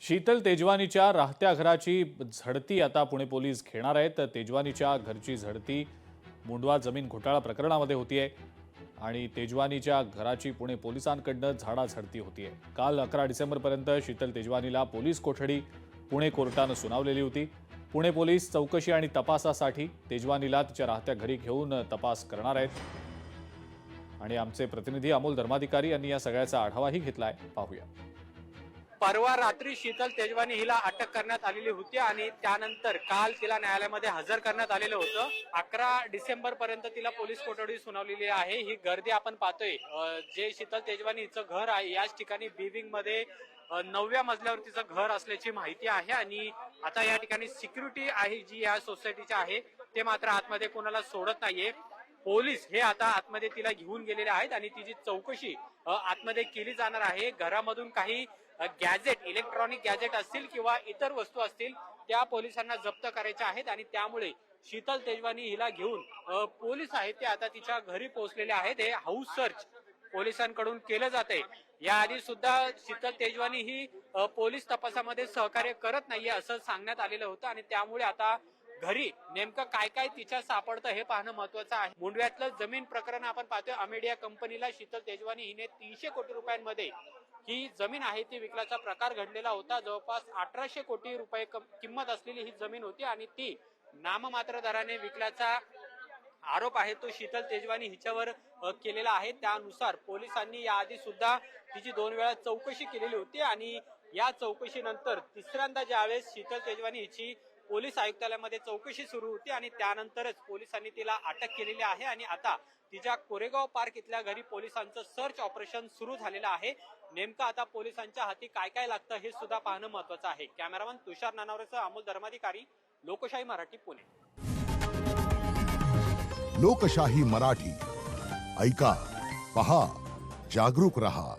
शीतल तेजवानीच्या राहत्या घराची झडती आता पुणे पोलीस घेणार आहेत। तेजवानीच्या घरची झडती मुंडवा जमीन घोटाळा प्रकरणामध्ये होतीये आणि तेजवानीच्या घराची पुणे पोलिसांकडून झाडाझडती होतीये। काल 11 डिसेंबरपर्यंत शीतल तेजवानीला पोलीस कोठडी पुणे कोर्टाने सुनावलेली होती। पुणे पोलीस चौकशी आणि तपासासाठी तेजवानीला तिच्या राहत्या घरी घेऊन तपास करणार आहेत आणि आमचे प्रतिनिधी अमोल धर्माधिकारी यांनी या सगळ्याचा आढावाही घेतलाय। पाहूया। परवा रात्री शीतल तेजवानी हिला अटक करण्यात आलेली होती आणि त्यानंतर काल तिला न्यायालयामध्ये हजर करण्यात आलेलं होतं। 11 डिसेंबर पर्यंत तिला पोलीस कोठडी सुनावलेली आहे। ही गर्दी आपण पाहतोय, जे शीतल तेजवानी हिचं घर आहे याच ठिकाणी बिविंग मध्ये 9व्या मजल्यावर तिचं घर असल्याची माहिती आहे आणि आता या ठिकाणी सिक्युरिटी आहे जी या सोसायटीची आहे ते मात्र आतमध्ये कोणाला सोडत नाहीये। पोलीस हे आता आतमध्ये तिला घेऊन गेलेले आहेत आणि तिची चौकशी आतमध्ये केली जाणार आहे। घरामधून काही गॅजेट, इलेक्ट्रॉनिक गॅजेट असतील किंवा इतर वस्तू असतील त्या पोलिसांना जप्त करायच्या आहेत आणि त्यामुळे शीतल तेजवानी हिला घेऊन पोलीस आहेत ते आता तिच्या घरी पोहोचलेले आहेत। हे हाऊस सर्च पोलिसांकडून केलं जाते। याआधी सुद्धा शीतल तेजवानी ही पोलीस तपासामध्ये सहकार्य करत नाहीये असं सांगण्यात आलेलं होतं आणि त्यामुळे आता घरी नेमकं काय काय तिच्या सापडतं हे पाहणं महत्वाचं आहे। मुंडव्यातलं जमीन प्रकरण आपण पाहतोय। अमेडिया कंपनीला शीतल तेजवानी हिने 300 कोटी रुपयांमध्ये ही जमीन आहे ती विकल्याचा प्रकार घडलेला होता। जवळपास 1800 कोटी रुपये किंमत असलेली ही जमीन होती आणि ती नाममात्र दराने विकल्याचा आरोप आहे तो शीतल तेजवानी हिच्यावर केलेला आहे। त्यानुसार पोलिसांनी याआधी सुद्धा तिची 2 वेळा चौकशी केलेली होती आणि या चौकशीनंतर तिसऱ्यांदा ज्यावेळेस शीतल तेजवानी हिची पोलीस आयुक्तालयामध्ये चौकशी सुरू होती आणि त्यानंतरच पोलिसांनी तिला अटक केलेली आहे आणि आता तिच्या कोरेगाव पार्क इथल्या घरी पोलिसांचं सर्च ऑपरेशन सुरू झालेलं आहे। नेमकं आता पोलिसांच्या हाती काय काय लागतं हे सुद्धा पाहणं महत्वाचं आहे। कॅमेरामन तुषार नानावरेसह अमोल धर्माधिकारी, लोकशाही मराठी, पुणे। लोकशाही मराठी ऐका, पहा, जागरूक रहा।